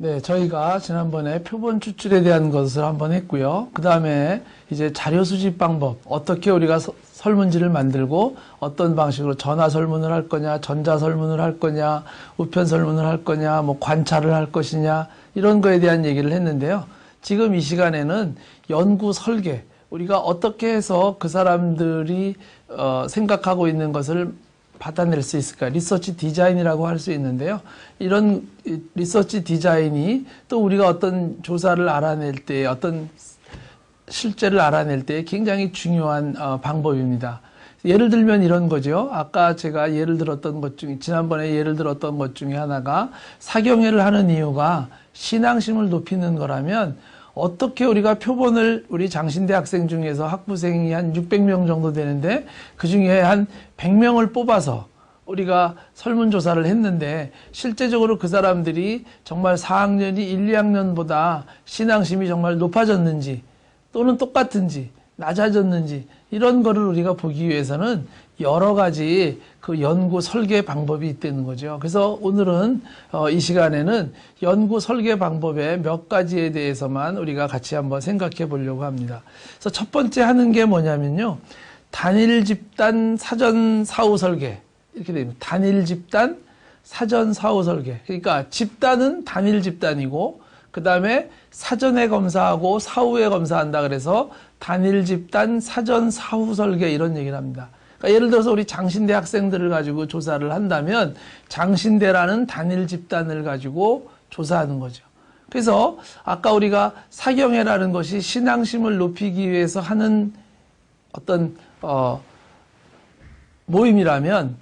네, 저희가 지난번에 표본 추출에 대한 것을 한번 했고요. 그 다음에 이제 자료 수집 방법, 어떻게 우리가 설문지를 만들고 어떤 방식으로 전화 설문을 할 거냐, 전자 설문을 할 거냐, 우편 설문을 할 거냐, 뭐 관찰을 할 것이냐, 이런 거에 대한 얘기를 했는데요. 지금 이 시간에는 연구 설계, 우리가 어떻게 해서 그 사람들이 생각하고 있는 것을 받아낼 수 있을까? 리서치 디자인이라고 할 수 있는데요. 이런 리서치 디자인이 또 우리가 어떤 조사를 알아낼 때, 어떤 실제를 알아낼 때 굉장히 중요한 방법입니다. 예를 들면 이런 거죠. 아까 제가 예를 들었던 것 중에, 지난번에 예를 들었던 것 중에 하나가 사경회를 하는 이유가 신앙심을 높이는 거라면 어떻게 우리가 표본을 우리 장신대 학생 중에서 학부생이 한 600명 정도 되는데 그 중에 한 100명을 뽑아서 우리가 설문조사를 했는데 실제적으로 그 사람들이 정말 4학년이 1, 2학년보다 신앙심이 정말 높아졌는지 또는 똑같은지 낮아졌는지 이런 거를 우리가 보기 위해서는 여러 가지 그 연구 설계 방법이 있다는 거죠. 그래서 오늘은 이 시간에는 연구 설계 방법의 몇 가지에 대해서만 우리가 같이 한번 생각해 보려고 합니다. 그래서 첫 번째 하는 게 뭐냐면요. 단일 집단 사전 사후 설계. 이렇게 됩니다. 단일 집단 사전 사후 설계. 그러니까 집단은 단일 집단이고 그 다음에 사전에 검사하고 사후에 검사한다 그래서 단일 집단 사전 사후 설계 이런 얘기를 합니다. 그러니까 예를 들어서 우리 장신대 학생들을 가지고 조사를 한다면 장신대라는 단일 집단을 가지고 조사하는 거죠. 그래서 아까 우리가 사경회라는 것이 신앙심을 높이기 위해서 하는 어떤 모임이라면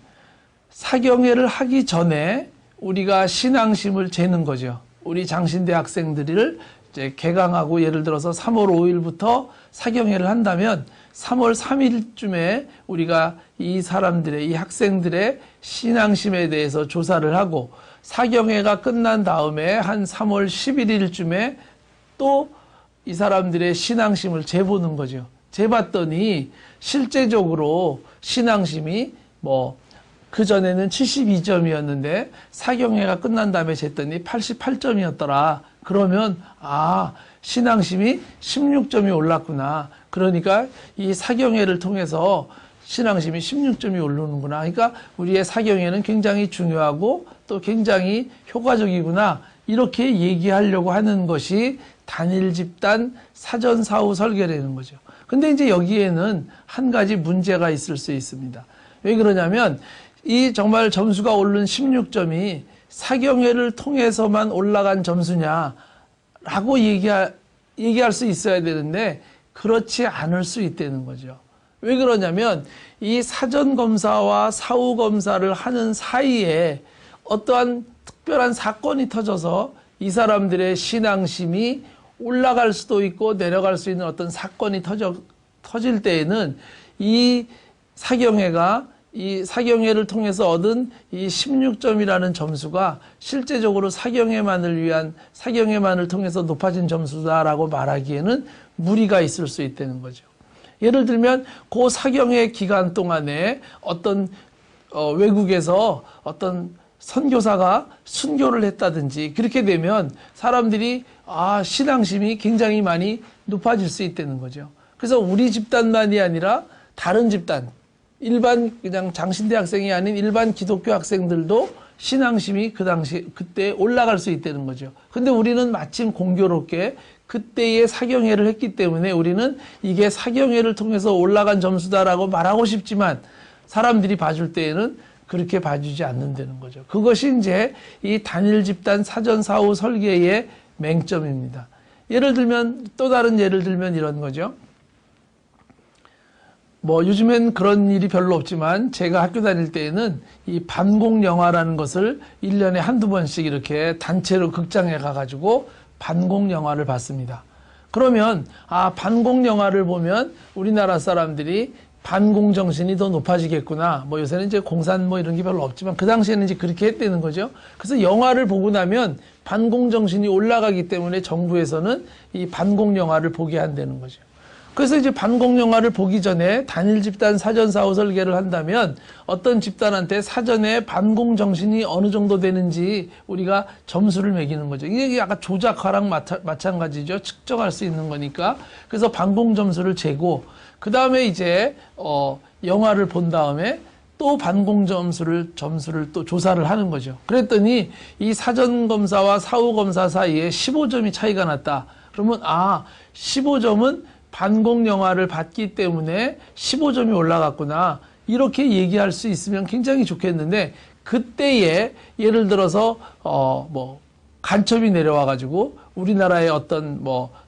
사경회를 하기 전에 우리가 신앙심을 재는 거죠. 우리 장신대 학생들을 이제 개강하고 예를 들어서 3월 5일부터 사경회를 한다면 3월 3일쯤에 우리가 이 사람들의, 이 학생들의 신앙심에 대해서 조사를 하고 사경회가 끝난 다음에 한 3월 11일쯤에 또 이 사람들의 신앙심을 재보는 거죠. 재봤더니 실제적으로 신앙심이 그전에는 72점이었는데 사경회가 끝난 다음에 쟀더니 88점이었더라. 그러면 신앙심이 16점이 올랐구나. 그러니까 이 사경회를 통해서 신앙심이 16점이 오르는구나. 그러니까 우리의 사경회는 굉장히 중요하고 또 굉장히 효과적이구나. 이렇게 얘기하려고 하는 것이 단일 집단 사전 사후 설계라는 거죠. 근데 이제 여기에는 한 가지 문제가 있을 수 있습니다. 왜 그러냐면 이 정말 점수가 오른 16점이 사경회를 통해서만 올라간 점수냐라고 얘기할 수 있어야 되는데 그렇지 않을 수 있다는 거죠. 왜 그러냐면 이 사전 검사와 사후 검사를 하는 사이에 어떠한 특별한 사건이 터져서 이 사람들의 신앙심이 올라갈 수도 있고 내려갈 수 있는 어떤 사건이 터질 때에는 이 사경회를 통해서 얻은 이 16점이라는 점수가 실제적으로 사경회만을 통해서 높아진 점수다라고 말하기에는 무리가 있을 수 있다는 거죠. 예를 들면 그 사경회 기간 동안에 어떤 외국에서 어떤 선교사가 순교를 했다든지 그렇게 되면 사람들이 신앙심이 굉장히 많이 높아질 수 있다는 거죠. 그래서 우리 집단만이 아니라 다른 집단, 일반 그냥 장신대 학생이 아닌 일반 기독교 학생들도 신앙심이 그때 올라갈 수 있다는 거죠. 근데 우리는 마침 공교롭게 그때의 사경회를 했기 때문에 우리는 이게 사경회를 통해서 올라간 점수다라고 말하고 싶지만 사람들이 봐줄 때에는 그렇게 봐주지 않는다는 거죠. 그것이 이제 이 단일 집단 사전 사후 설계의 맹점입니다. 또 다른 예를 들면 이런 거죠. 요즘엔 그런 일이 별로 없지만 제가 학교 다닐 때에는 이 반공 영화라는 것을 1년에 한두 번씩 이렇게 단체로 극장에 가가지고 반공 영화를 봤습니다. 그러면 반공 영화를 보면 우리나라 사람들이 반공 정신이 더 높아지겠구나. 요새는 이제 공산 이런 게 별로 없지만 그 당시에는 이제 그렇게 했다는 거죠. 그래서 영화를 보고 나면 반공 정신이 올라가기 때문에 정부에서는 이 반공 영화를 보게 한다는 거죠. 그래서 이제 반공 영화를 보기 전에 단일 집단 사전 사후 설계를 한다면 어떤 집단한테 사전에 반공 정신이 어느 정도 되는지 우리가 점수를 매기는 거죠. 이게 약간 조작화랑 마찬가지죠. 측정할 수 있는 거니까. 그래서 반공 점수를 재고 그 다음에 이제 영화를 본 다음에 또 반공 점수를 또 조사를 하는 거죠. 그랬더니 이 사전 검사와 사후 검사 사이에 15점이 차이가 났다. 그러면 15점은 반공 영화를 봤기 때문에 15점이 올라갔구나. 이렇게 얘기할 수 있으면 굉장히 좋겠는데 그때에 예를 들어서 간첩이 내려와 가지고 우리나라의 어떤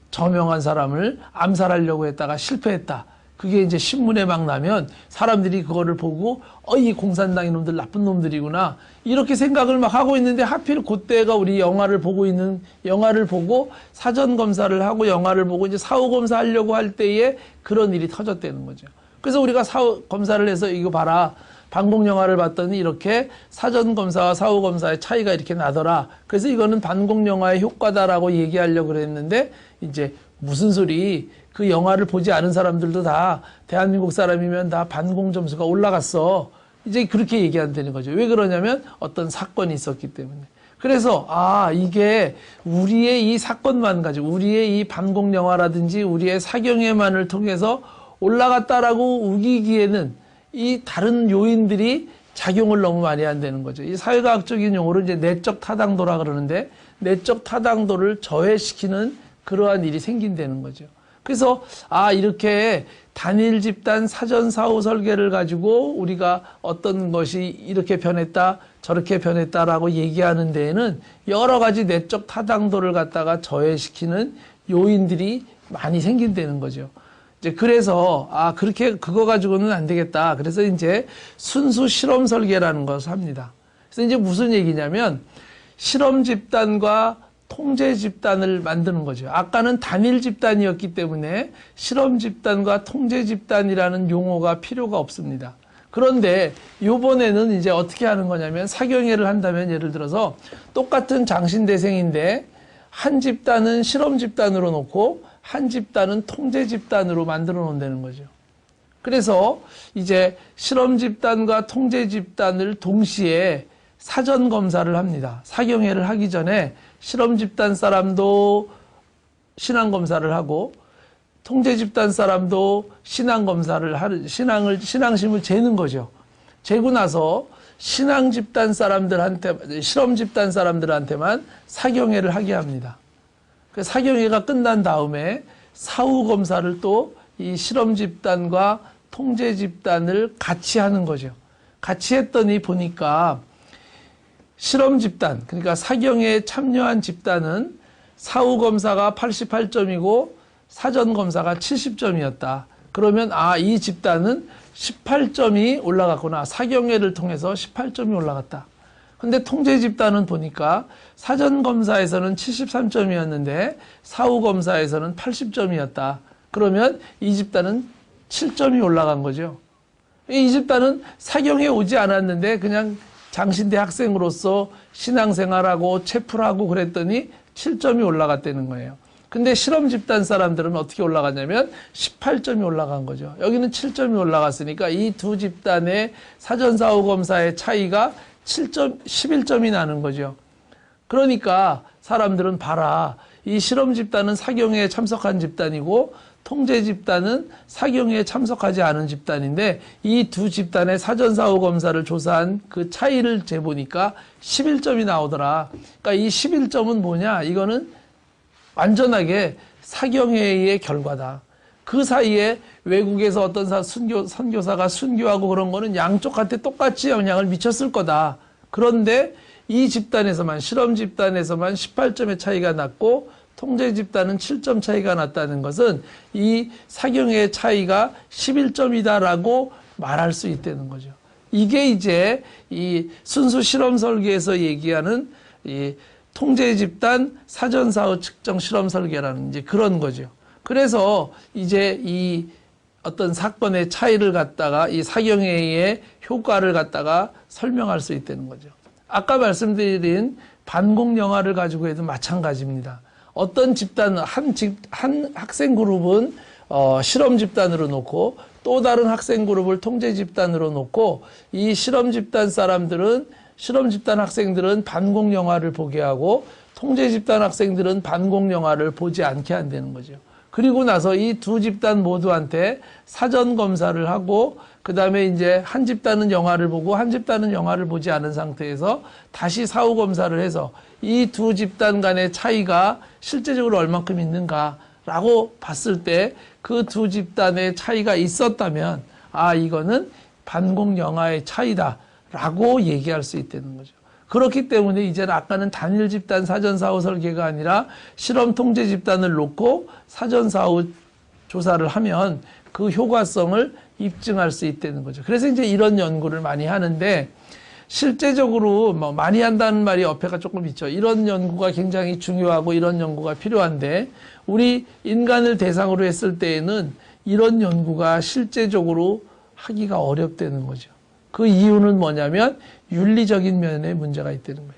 저명한 사람을 암살하려고 했다가 실패했다. 그게 이제 신문에 막 나면 사람들이 그거를 보고 이 공산당 이놈들 나쁜 놈들이구나 이렇게 생각을 막 하고 있는데 하필 그때가 우리 영화를 보고 사전 검사를 하고 영화를 보고 이제 사후 검사하려고 할 때에 그런 일이 터졌다는 거죠. 그래서 우리가 사후 검사를 해서 이거 봐라. 반공 영화를 봤더니 이렇게 사전 검사와 사후 검사의 차이가 이렇게 나더라. 그래서 이거는 반공 영화의 효과다라고 얘기하려고 그랬는데 이제 무슨 소리? 그 영화를 보지 않은 사람들도 다 대한민국 사람이면 다 반공 점수가 올라갔어. 이제 그렇게 얘기한다는 거죠. 왜 그러냐면 어떤 사건이 있었기 때문에. 그래서 이게 우리의 이 사건만 가지고 우리의 이 반공 영화라든지 우리의 사경애만을 통해서 올라갔다라고 우기기에는 이 다른 요인들이 작용을 너무 많이 한다는 거죠. 이 사회과학적인 용어로 이제 내적 타당도라 그러는데 내적 타당도를 저해시키는 그러한 일이 생긴다는 거죠. 그래서 이렇게 단일 집단 사전 사후 설계를 가지고 우리가 어떤 것이 이렇게 변했다 저렇게 변했다라고 얘기하는 데에는 여러 가지 내적 타당도를 갖다가 저해시키는 요인들이 많이 생긴다는 거죠. 이제 그래서 그렇게 그거 가지고는 안 되겠다. 그래서 이제 순수 실험 설계라는 것을 합니다. 그래서 이제 무슨 얘기냐면 실험 집단과 통제 집단을 만드는 거죠. 아까는 단일 집단이었기 때문에 실험 집단과 통제 집단이라는 용어가 필요가 없습니다. 그런데 이번에는 이제 어떻게 하는 거냐면 사경회를 한다면 예를 들어서 똑같은 장신대생인데 한 집단은 실험 집단으로 놓고 한 집단은 통제 집단으로 만들어 놓는다는 거죠. 그래서 이제 실험 집단과 통제 집단을 동시에 사전 검사를 합니다. 사경회를 하기 전에 실험 집단 사람도 신앙 검사를 하고 통제 집단 사람도 신앙 검사를 신앙심을 재는 거죠. 재고 나서 신앙 집단 사람들한테 실험 집단 사람들한테만 사경회를 하게 합니다. 그 사경회가 끝난 다음에 사후 검사를 또 이 실험 집단과 통제 집단을 같이 하는 거죠. 같이 했더니 보니까 실험 집단, 그러니까 사경회에 참여한 집단은 사후 검사가 88점이고 사전 검사가 70점이었다. 그러면 이 집단은 18점이 올라갔구나. 사경회를 통해서 18점이 올라갔다. 근데 통제 집단은 보니까 사전 검사에서는 73점이었는데 사후 검사에서는 80점이었다. 그러면 이 집단은 7점이 올라간 거죠. 이 집단은 사경회에 오지 않았는데 그냥 장신대 학생으로서 신앙생활하고 체풀하고 그랬더니 7점이 올라갔다는 거예요. 근데 실험 집단 사람들은 어떻게 올라갔냐면 18점이 올라간 거죠. 여기는 7점이 올라갔으니까 이 두 집단의 사전사후 검사의 차이가 11점이 나는 거죠. 그러니까 사람들은 봐라. 이 실험 집단은 사경회에 참석한 집단이고 통제 집단은 사경회에 참석하지 않은 집단인데 이 두 집단의 사전사후 검사를 조사한 그 차이를 재보니까 11점이 나오더라. 그러니까 이 11점은 뭐냐? 이거는 완전하게 사경회의 결과다. 그 사이에 외국에서 어떤 선교사가 순교하고 그런 거는 양쪽한테 똑같이 영향을 미쳤을 거다. 그런데 이 집단에서만 실험 집단에서만 18점의 차이가 났고 통제 집단은 7점 차이가 났다는 것은 이 사경회의 차이가 11점이다라고 말할 수 있다는 거죠. 이게 이제 이 순수 실험 설계에서 얘기하는 이 통제 집단 사전사후 측정 실험 설계라는 이제 그런 거죠. 그래서 이제 이 어떤 사건의 차이를 갖다가 이 사경회의 효과를 갖다가 설명할 수 있다는 거죠. 아까 말씀드린 반공 영화를 가지고 해도 마찬가지입니다. 어떤 집단, 한 학생 그룹은 실험 집단으로 놓고 또 다른 학생 그룹을 통제 집단으로 놓고 이 실험 집단 학생들은 반공 영화를 보게 하고 통제 집단 학생들은 반공 영화를 보지 않게 한다는 거죠. 그리고 나서 이 두 집단 모두한테 사전 검사를 하고 그 다음에 이제 한 집단은 영화를 보고 한 집단은 영화를 보지 않은 상태에서 다시 사후 검사를 해서 이 두 집단 간의 차이가 실제적으로 얼만큼 있는가라고 봤을 때 그 두 집단의 차이가 있었다면 이거는 반공 영화의 차이다라고 얘기할 수 있다는 거죠. 그렇기 때문에 이제는 아까는 단일 집단 사전 사후 설계가 아니라 실험 통제 집단을 놓고 사전 사후 조사를 하면 그 효과성을 입증할 수 있다는 거죠. 그래서 이제 이런 연구를 많이 하는데 실제적으로 많이 한다는 말이 어폐가 조금 있죠. 이런 연구가 굉장히 중요하고 이런 연구가 필요한데 우리 인간을 대상으로 했을 때에는 이런 연구가 실제적으로 하기가 어렵다는 거죠. 그 이유는 뭐냐면 윤리적인 면에 문제가 있다는 거예요.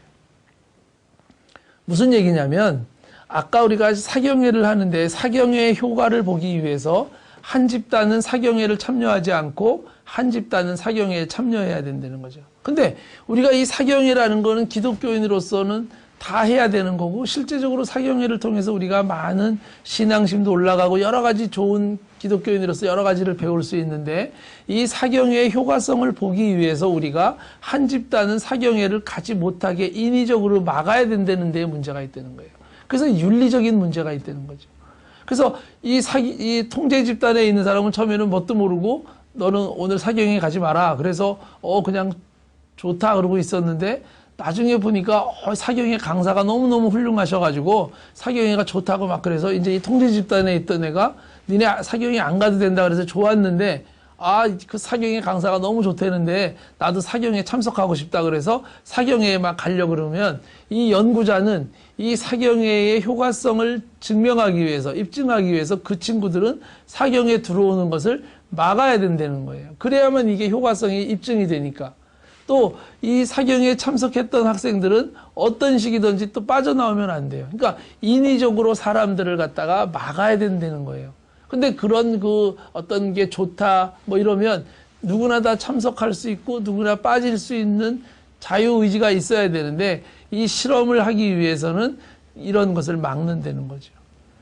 무슨 얘기냐면 아까 우리가 사경회를 하는데 사경회의 효과를 보기 위해서 한 집단은 사경회를 참여하지 않고 한 집단은 사경회에 참여해야 된다는 거죠. 근데 우리가 이 사경회라는 거는 기독교인으로서는 다 해야 되는 거고 실제적으로 사경회를 통해서 우리가 많은 신앙심도 올라가고 여러 가지 좋은 기독교인으로서 여러 가지를 배울 수 있는데 이 사경회의 효과성을 보기 위해서 우리가 한 집단은 사경회를 가지 못하게 인위적으로 막아야 된다는 데에 문제가 있다는 거예요. 그래서 윤리적인 문제가 있다는 거죠. 그래서 이 통제 집단에 있는 사람은 처음에는 뭣도 모르고 너는 오늘 사경회 가지 마라. 그래서 그냥 좋다 그러고 있었는데 나중에 보니까 사경회 강사가 너무너무 훌륭하셔가지고 사경회가 좋다고 막 그래서 이제 이 통제 집단에 있던 애가 니네 사경회 안 가도 된다 그래서 좋았는데 그 사경회 강사가 너무 좋다는데 나도 사경회 참석하고 싶다 그래서 사경회에 막 가려고 그러면 이 연구자는 이 사경회의 효과성을 증명하기 위해서 입증하기 위해서 그 친구들은 사경회에 들어오는 것을 막아야 된다는 거예요. 그래야만 이게 효과성이 입증이 되니까. 또 이 사경회에 참석했던 학생들은 어떤 식이든지 또 빠져나오면 안 돼요. 그러니까 인위적으로 사람들을 갖다가 막아야 된다는 거예요. 근데 그런 어떤 게 좋다 이러면 누구나 다 참석할 수 있고 누구나 빠질 수 있는 자유의지가 있어야 되는데 이 실험을 하기 위해서는 이런 것을 막는다는 거죠.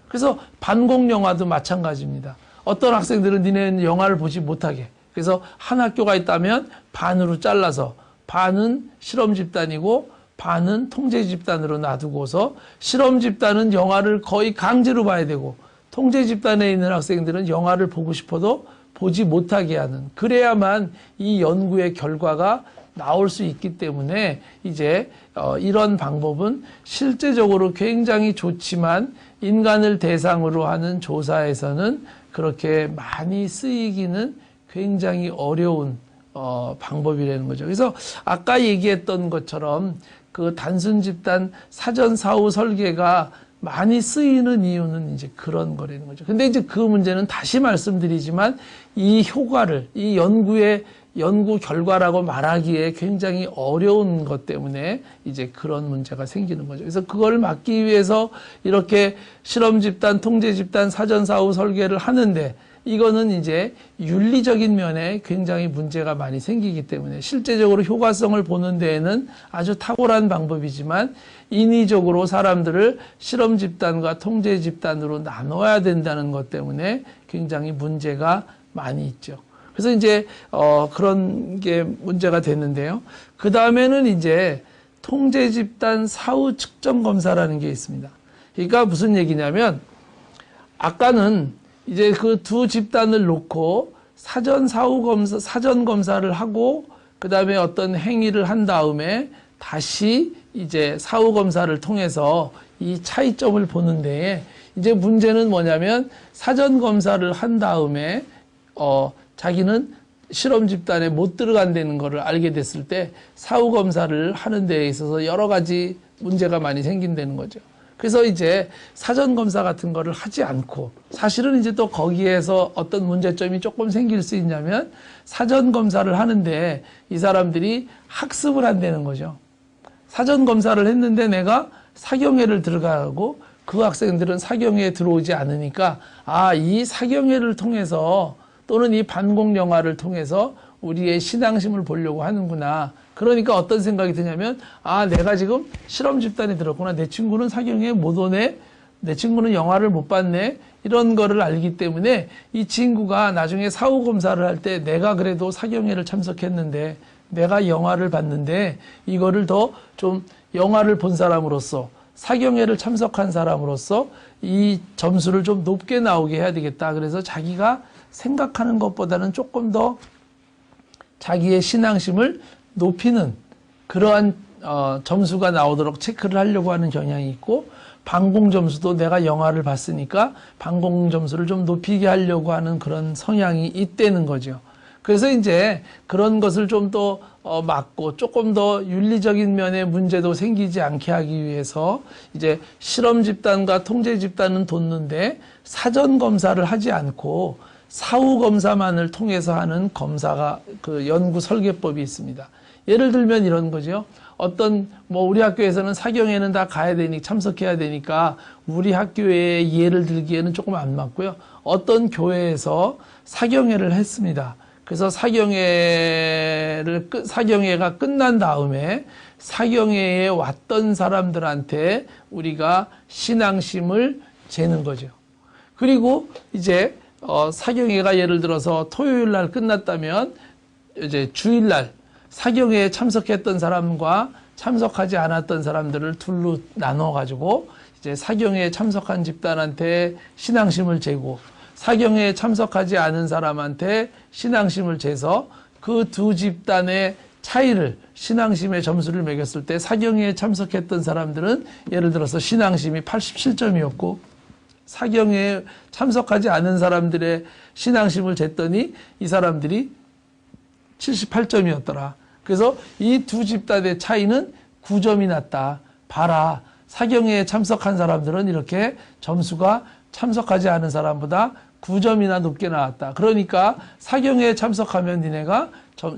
그래서 반공 영화도 마찬가지입니다. 어떤 학생들은 니네는 영화를 보지 못하게 그래서 한 학교가 있다면 반으로 잘라서 반은 실험 집단이고 반은 통제 집단으로 놔두고서 실험 집단은 영화를 거의 강제로 봐야 되고 통제 집단에 있는 학생들은 영화를 보고 싶어도 보지 못하게 하는 그래야만 이 연구의 결과가 나올 수 있기 때문에 이제 이런 방법은 실제적으로 굉장히 좋지만 인간을 대상으로 하는 조사에서는 그렇게 많이 쓰이기는 굉장히 어려운 방법이라는 거죠. 그래서 아까 얘기했던 것처럼 그 단순 집단 사전 사후 설계가 많이 쓰이는 이유는 이제 그런 거라는 거죠. 근데 이제 그 문제는 다시 말씀드리지만 이 효과를 이 연구 결과라고 말하기에 굉장히 어려운 것 때문에 이제 그런 문제가 생기는 거죠. 그래서 그걸 막기 위해서 이렇게 실험 집단, 통제 집단, 사전 사후 설계를 하는데 이거는 이제 윤리적인 면에 굉장히 문제가 많이 생기기 때문에 실제적으로 효과성을 보는 데에는 아주 탁월한 방법이지만 인위적으로 사람들을 실험 집단과 통제 집단으로 나눠야 된다는 것 때문에 굉장히 문제가 많이 있죠. 그래서 이제 그런 게 문제가 됐는데요. 그 다음에는 이제 통제 집단 사후 측정 검사라는 게 있습니다. 그러니까 무슨 얘기냐면 아까는 이제 그 두 집단을 놓고 사전 검사를 하고 그 다음에 어떤 행위를 한 다음에 다시 이제 사후 검사를 통해서 이 차이점을 보는데 이제 문제는 뭐냐면 사전 검사를 한 다음에 자기는 실험 집단에 못 들어간다는 것을 알게 됐을 때 사후 검사를 하는 데에 있어서 여러 가지 문제가 많이 생긴다는 거죠. 그래서 이제 사전 검사 같은 거를 하지 않고 사실은 이제 또 거기에서 어떤 문제점이 조금 생길 수 있냐면 사전 검사를 하는데 이 사람들이 학습을 한다는 거죠. 사전 검사를 했는데 내가 사경회를 들어가고 그 학생들은 사경회에 들어오지 않으니까 이 사경회를 통해서 또는 이 반공 영화를 통해서 우리의 신앙심을 보려고 하는구나. 그러니까 어떤 생각이 드냐면 내가 지금 실험 집단에 들었구나. 내 친구는 사경회에 못 오네. 내 친구는 영화를 못 봤네. 이런 거를 알기 때문에 이 친구가 나중에 사후검사를 할 때 내가 그래도 사경회를 참석했는데 내가 영화를 봤는데 이거를 더 좀 영화를 본 사람으로서 사경회를 참석한 사람으로서 이 점수를 좀 높게 나오게 해야 되겠다. 그래서 자기가 생각하는 것보다는 조금 더 자기의 신앙심을 높이는 그러한 점수가 나오도록 체크를 하려고 하는 경향이 있고, 반공 점수도 내가 영화를 봤으니까 반공 점수를 좀 높이게 하려고 하는 그런 성향이 있다는 거죠. 그래서 이제 그런 것을 좀 더 막고 조금 더 윤리적인 면의 문제도 생기지 않게 하기 위해서 이제 실험 집단과 통제 집단은 뒀는데 사전 검사를 하지 않고 사후 검사만을 통해서 하는 검사가 그 연구 설계법이 있습니다. 예를 들면 이런 거죠. 우리 학교에서는 사경회는 다 가야 되니 참석해야 되니까 우리 학교에 예를 들기에는 조금 안 맞고요. 어떤 교회에서 사경회를 했습니다. 그래서 사경회가 끝난 다음에 사경회에 왔던 사람들한테 우리가 신앙심을 재는 거죠. 그리고 이제 사경회가 예를 들어서 토요일 날 끝났다면 이제 주일 날 사경회에 참석했던 사람과 참석하지 않았던 사람들을 둘로 나눠 가지고 이제 사경회에 참석한 집단한테 신앙심을 재고 사경회에 참석하지 않은 사람한테 신앙심을 재서 그 두 집단의 차이를 신앙심의 점수를 매겼을 때 사경회에 참석했던 사람들은 예를 들어서 신앙심이 87점이었고 사경회에 참석하지 않은 사람들의 신앙심을 쟀더니 이 사람들이 78점이었더라. 그래서 이 두 집단의 차이는 9점이 났다. 봐라. 사경회에 참석한 사람들은 이렇게 점수가 참석하지 않은 사람보다 9점이나 높게 나왔다. 그러니까 사경회에 참석하면 니네가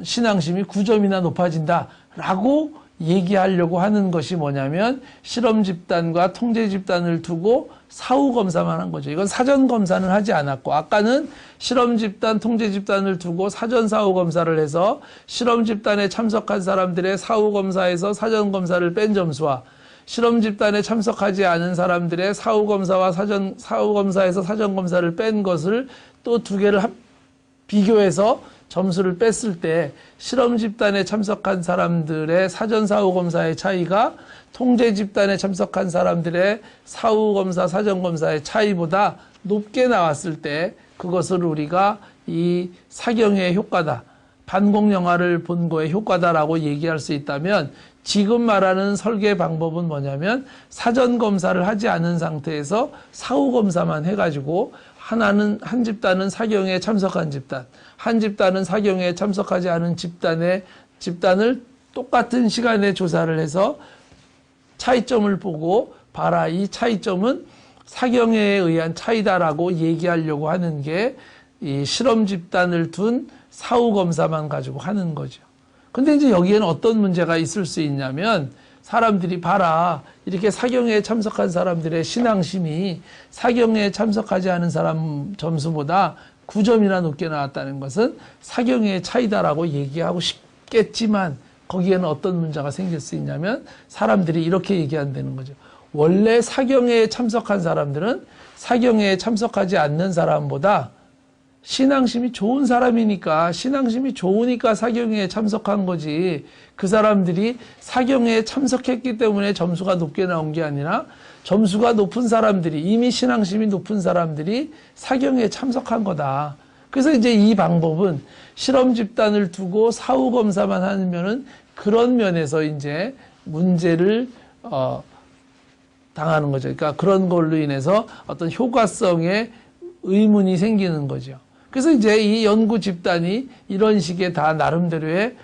신앙심이 9점이나 높아진다. 라고 얘기하려고 하는 것이 뭐냐면 실험 집단과 통제 집단을 두고 사후 검사만 한 거죠. 이건 사전 검사는 하지 않았고, 아까는 실험 집단, 통제 집단을 두고 사전 사후 검사를 해서 실험 집단에 참석한 사람들의 사후 검사에서 사전 검사를 뺀 점수와 실험 집단에 참석하지 않은 사람들의 사후 검사와 사후 검사에서 사전 검사를 뺀 것을 또 두 개를 비교해서 점수를 뺐을 때 실험 집단에 참석한 사람들의 사전 사후 검사의 차이가 통제 집단에 참석한 사람들의 사후 검사 사전 검사의 차이보다 높게 나왔을 때 그것을 우리가 이 사경의 효과다, 반공 영화를 본 거의 효과다라고 얘기할 수 있다면, 지금 말하는 설계 방법은 뭐냐면 사전 검사를 하지 않은 상태에서 사후 검사만 해가지고 한 집단은 사경에 참석한 집단, 한 집단은 사경에 참석하지 않은 집단을 똑같은 시간에 조사를 해서 차이점을 보고 봐라, 이 차이점은 사경에 의한 차이다라고 얘기하려고 하는 게 이 실험 집단을 둔 사후 검사만 가지고 하는 거죠. 근데 이제 여기에는 어떤 문제가 있을 수 있냐면, 사람들이 봐라, 이렇게 사경회에 참석한 사람들의 신앙심이 사경회에 참석하지 않은 사람 점수보다 9점이나 높게 나왔다는 것은 사경회의 차이다라고 얘기하고 싶겠지만, 거기에는 어떤 문제가 생길 수 있냐면 사람들이 이렇게 얘기한다는 거죠. 원래 사경회에 참석한 사람들은 사경회에 참석하지 않는 사람보다 신앙심이 좋은 사람이니까, 신앙심이 좋으니까 사경회에 참석한 거지, 그 사람들이 사경회에 참석했기 때문에 점수가 높게 나온 게 아니라 점수가 높은 사람들이, 이미 신앙심이 높은 사람들이 사경회에 참석한 거다. 그래서 이제 이 방법은 실험 집단을 두고 사후 검사만 하면은 그런 면에서 이제 문제를 당하는 거죠. 그러니까 그런 걸로 인해서 어떤 효과성에 의문이 생기는 거죠. 그래서 이제 이 연구 집단이 이런 식의 다 나름대로의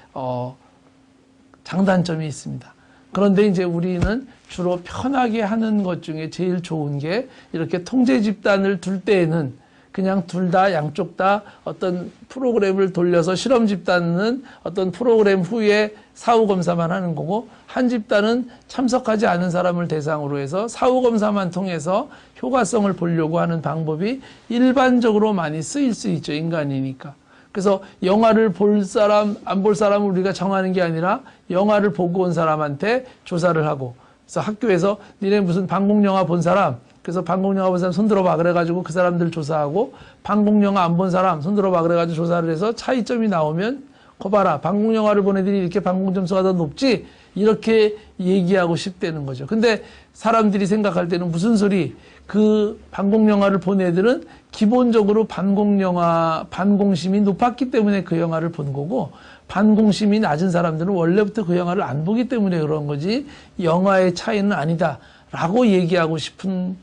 장단점이 있습니다. 그런데 이제 우리는 주로 편하게 하는 것 중에 제일 좋은 게 이렇게 통제 집단을 둘 때에는, 그냥 둘 다 양쪽 다 어떤 프로그램을 돌려서 실험 집단은 어떤 프로그램 후에 사후 검사만 하는 거고 한 집단은 참석하지 않은 사람을 대상으로 해서 사후 검사만 통해서 효과성을 보려고 하는 방법이 일반적으로 많이 쓰일 수 있죠. 인간이니까. 그래서 영화를 볼 사람, 안 볼 사람을 우리가 정하는 게 아니라 영화를 보고 온 사람한테 조사를 하고, 그래서 학교에서 니네 무슨 방공영화 본 사람, 그래서 방공영화 본 사람 손들어봐 그래가지고 그 사람들 조사하고, 방공영화 안 본 사람 손들어봐 그래가지고 조사를 해서 차이점이 나오면 거 봐라, 방공영화를 본 애들이 이렇게 방공점수가 더 높지, 이렇게 얘기하고 싶다는 거죠. 근데 사람들이 생각할 때는 무슨 소리, 그 반공영화를 본 애들은 기본적으로 반공심이 높았기 때문에 그 영화를 본 거고, 반공심이 낮은 사람들은 원래부터 그 영화를 안 보기 때문에 그런 거지 영화의 차이는 아니다 라고 얘기하고 싶은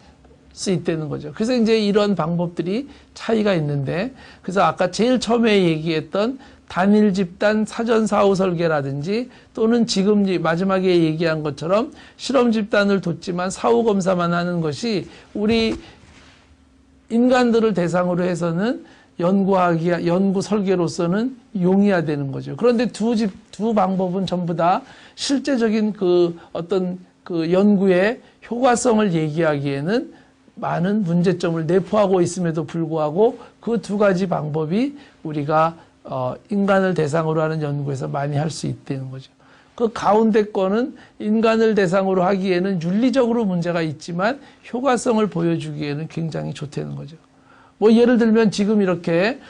수 있다는 거죠. 그래서 이제 이런 방법들이 차이가 있는데, 그래서 아까 제일 처음에 얘기했던 단일 집단 사전 사후 설계라든지, 또는 지금 마지막에 얘기한 것처럼 실험 집단을 뒀지만 사후 검사만 하는 것이 우리 인간들을 대상으로 해서는 연구 설계로서는 용이화되는 거죠. 그런데 두 방법은 전부 다 실제적인 그 어떤 그 연구의 효과성을 얘기하기에는 많은 문제점을 내포하고 있음에도 불구하고 그 두 가지 방법이 우리가 인간을 대상으로 하는 연구에서 많이 할 수 있다는 거죠. 그 가운데 거는 인간을 대상으로 하기에는 윤리적으로 문제가 있지만 효과성을 보여주기에는 굉장히 좋다는 거죠. 뭐 예를 들면 지금 이렇게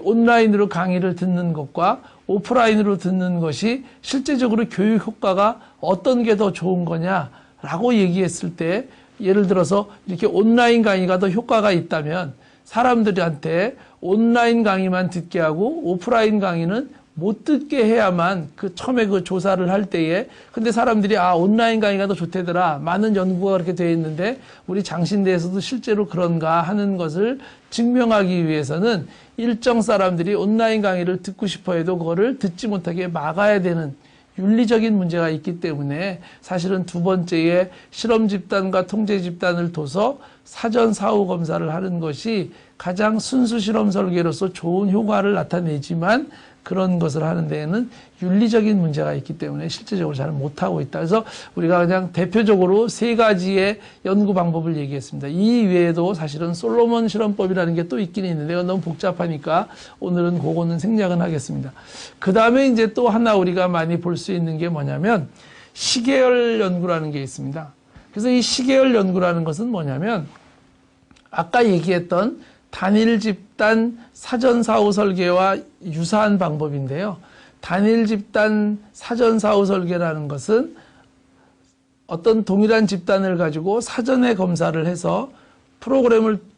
온라인으로 강의를 듣는 것과 오프라인으로 듣는 것이 실제적으로 교육 효과가 어떤 게 더 좋은 거냐라고 얘기했을 때, 예를 들어서 이렇게 온라인 강의가 더 효과가 있다면 사람들한테 온라인 강의만 듣게 하고 오프라인 강의는 못 듣게 해야만, 그 처음에 그 조사를 할 때에, 근데 사람들이 온라인 강의가 더 좋대더라, 많은 연구가 그렇게 되어 있는데 우리 장신대에서도 실제로 그런가 하는 것을 증명하기 위해서는 일정 사람들이 온라인 강의를 듣고 싶어 해도 그거를 듣지 못하게 막아야 되는 윤리적인 문제가 있기 때문에, 사실은 두 번째에 실험 집단과 통제 집단을 둬서 사전 사후 검사를 하는 것이 가장 순수 실험 설계로서 좋은 효과를 나타내지만, 그런 것을 하는 데에는 윤리적인 문제가 있기 때문에 실제적으로 잘 못하고 있다. 그래서 우리가 그냥 대표적으로 세 가지의 연구 방법을 얘기했습니다. 이 외에도 사실은 솔로몬 실험법이라는 게 또 있긴 있는데 너무 복잡하니까 오늘은 그거는 생략은 하겠습니다. 그 다음에 이제 또 하나 우리가 많이 볼 수 있는 게 뭐냐면 시계열 연구라는 게 있습니다. 그래서 이 시계열 연구라는 것은 뭐냐면 아까 얘기했던 단일 집단 사전 사후 설계와 유사한 방법인데요. 단일 집단 사전 사후 설계라는 것은 어떤 동일한 집단을 가지고 사전에 검사를 해서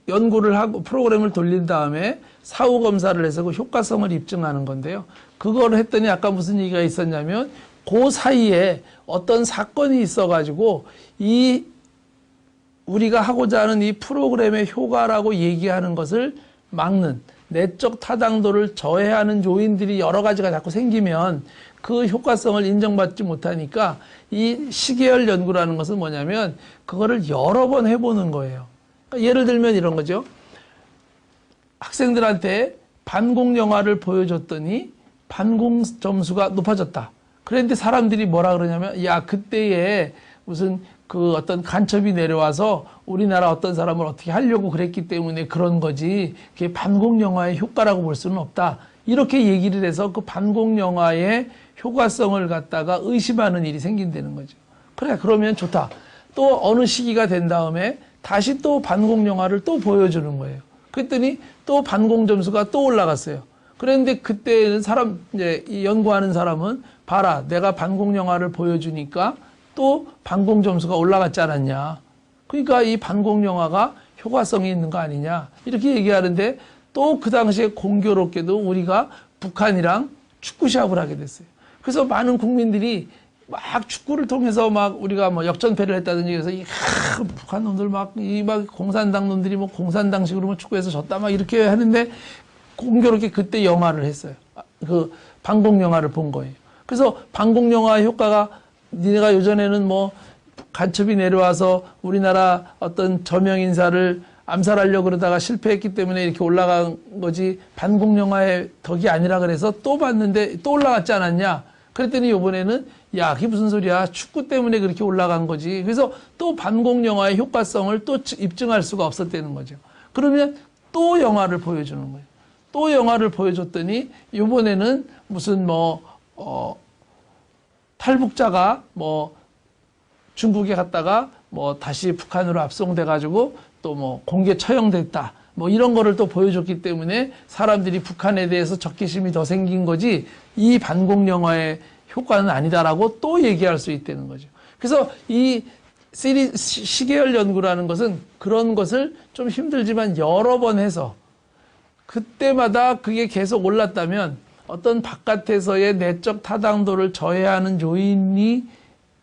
연구를 하고 프로그램을 돌린 다음에 사후 검사를 해서 그 효과성을 입증하는 건데요. 그걸 했더니 아까 무슨 얘기가 있었냐면 그 사이에 어떤 사건이 있어가지고 우리가 하고자 하는 이 프로그램의 효과라고 얘기하는 것을 막는, 내적 타당도를 저해하는 요인들이 여러 가지가 자꾸 생기면 그 효과성을 인정받지 못하니까 이 시계열 연구라는 것은 뭐냐면 그거를 여러 번 해보는 거예요. 그러니까 예를 들면 이런 거죠. 학생들한테 반공 영화를 보여줬더니 반공 점수가 높아졌다. 그런데 사람들이 뭐라 그러냐면, 야, 그때에 무슨 그 어떤 간첩이 내려와서 우리나라 어떤 사람을 어떻게 하려고 그랬기 때문에 그런 거지, 그게 반공 영화의 효과라고 볼 수는 없다. 이렇게 얘기를 해서 그 반공 영화의 효과성을 갖다가 의심하는 일이 생긴다는 거죠. 그래, 그러면 좋다. 또 어느 시기가 된 다음에 다시 또 반공 영화를 또 보여주는 거예요. 그랬더니 또 반공 점수가 또 올라갔어요. 그런데 그때는 이제 연구하는 사람은 봐라, 내가 반공 영화를 보여주니까 또 반공 점수가 올라갔지 않았냐. 그러니까 이 반공 영화가 효과성이 있는 거 아니냐. 이렇게 얘기하는데, 또 그 당시에 공교롭게도 우리가 북한이랑 축구 시합을 하게 됐어요. 그래서 많은 국민들이 막 축구를 통해서 막 우리가 뭐 역전패를 했다든지, 그래서 북한 놈들 막 공산당 놈들이 뭐 공산당식으로 뭐 축구해서 졌다 막 이렇게 하는데, 공교롭게 그때 영화를 했어요. 그 반공 영화를 본 거예요. 그래서 반공 영화의 효과가, 니네가 예전에는 뭐 간첩이 내려와서 우리나라 어떤 저명 인사를 암살하려고 그러다가 실패했기 때문에 이렇게 올라간 거지 반공 영화의 덕이 아니라 그래서 또 봤는데 또 올라갔지 않았냐? 그랬더니 이번에는 야, 그게 무슨 소리야? 축구 때문에 그렇게 올라간 거지. 그래서 또 반공 영화의 효과성을 또 입증할 수가 없었다는 거죠. 그러면 또 영화를 보여주는 거예요. 또 영화를 보여줬더니 이번에는 무슨 탈북자가 중국에 갔다가 다시 북한으로 압송돼 가지고 또 공개 처형됐다. 이런 거를 또 보여줬기 때문에 사람들이 북한에 대해서 적개심이 더 생긴 거지 이 반공 영화의 효과는 아니다라고 또 얘기할 수 있다는 거죠. 그래서 이 시계열 연구라는 것은 그런 것을 좀 힘들지만 여러 번 해서 그때마다 그게 계속 올랐다면 어떤 바깥에서의 내적 타당도를 저해하는 요인이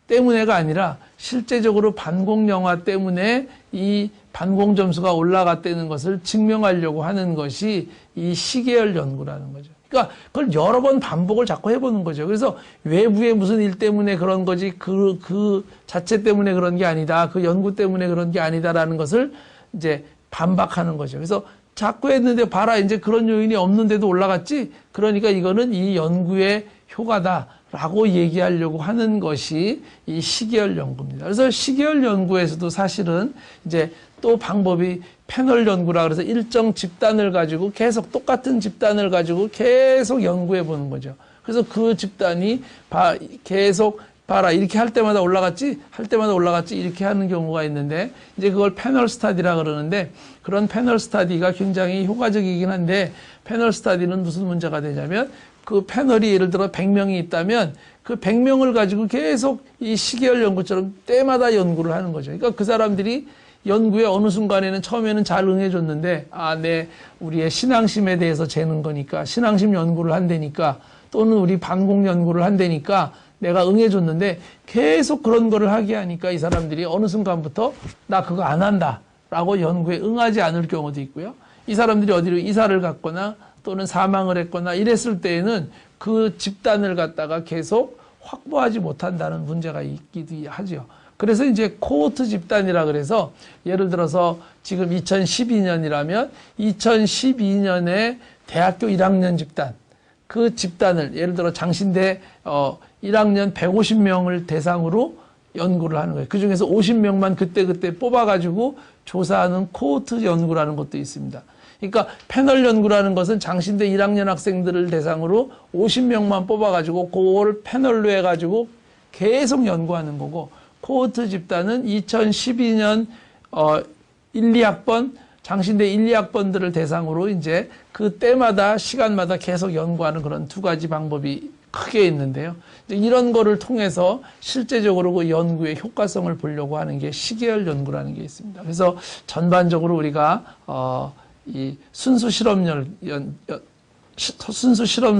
때문에가 아니라 실제적으로 반공 영화 때문에 이 반공 점수가 올라갔다는 것을 증명하려고 하는 것이 이 시계열 연구라는 거죠. 그러니까 그걸 여러 번 반복을 자꾸 해보는 거죠. 그래서 외부의 무슨 일 때문에 그런 거지 그 자체 때문에 그런 게 아니다. 그 연구 때문에 그런 게 아니다라는 것을 이제 반박하는 거죠. 그래서 자꾸 했는데 봐라 이제 그런 요인이 없는데도 올라갔지. 그러니까 이거는 이 연구의 효과다라고 얘기하려고 하는 것이 이 시계열 연구입니다. 그래서 시계열 연구에서도 사실은 이제 또 방법이 패널 연구라 그래서 일정 집단을 가지고 계속 똑같은 집단을 가지고 계속 연구해 보는 거죠. 그래서 그 집단이 계속 봐라 이렇게 할 때마다 올라갔지 할 때마다 올라갔지 이렇게 하는 경우가 있는데 이제 그걸 패널 스타디라 그러는데 그런 패널 스타디가 굉장히 효과적이긴 한데 패널 스타디는 무슨 문제가 되냐면 그 패널이 예를 들어 100명이 있다면 그 100명을 가지고 계속 이 시계열 연구처럼 때마다 연구를 하는 거죠. 그러니까 그 사람들이 연구에 어느 순간에는 처음에는 잘 응해줬는데 우리의 신앙심에 대해서 재는 거니까 신앙심 연구를 한다니까 또는 우리 반공 연구를 한다니까 내가 응해줬는데 계속 그런 거를 하게 하니까 이 사람들이 어느 순간부터 나 그거 안 한다 라고 연구에 응하지 않을 경우도 있고요. 이 사람들이 어디로 이사를 갔거나 또는 사망을 했거나 이랬을 때에는 그 집단을 갖다가 계속 확보하지 못한다는 문제가 있기도 하죠. 그래서 이제 코호트 집단이라 그래서 예를 들어서 지금 2012년이라면 2012년에 대학교 1학년 집단 그 집단을 예를 들어 장신대 1학년 150명을 대상으로 연구를 하는 거예요. 그중에서 50명만 그때 뽑아가지고 조사하는 코호트 연구라는 것도 있습니다. 그러니까 패널 연구라는 것은 장신대 1학년 학생들을 대상으로 50명만 뽑아가지고 그걸 패널로 해가지고 계속 연구하는 거고 코호트 집단은 2012년 1, 2학번 장신대 1, 2학번들을 대상으로 이제 그 때마다 시간마다 계속 연구하는 그런 두 가지 방법이 크게 있는데요. 이런 거를 통해서 실제적으로 그 연구의 효과성을 보려고 하는 게 시계열 연구라는 게 있습니다. 그래서 전반적으로 우리가 이 순수 실험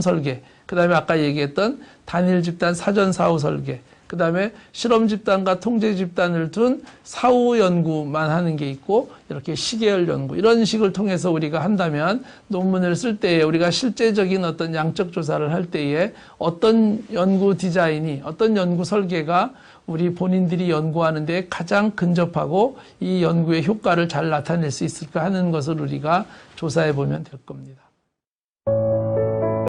설계, 그 다음에 아까 얘기했던 단일 집단 사전 사후 설계, 그 다음에 실험 집단과 통제 집단을 둔 사후 연구만 하는 게 있고 이렇게 시계열 연구 이런 식을 통해서 우리가 한다면 논문을 쓸 때에 우리가 실제적인 어떤 양적 조사를 할 때에 어떤 연구 디자인이 어떤 연구 설계가 우리 본인들이 연구하는 데 가장 근접하고 이 연구의 효과를 잘 나타낼 수 있을까 하는 것을 우리가 조사해 보면 될 겁니다.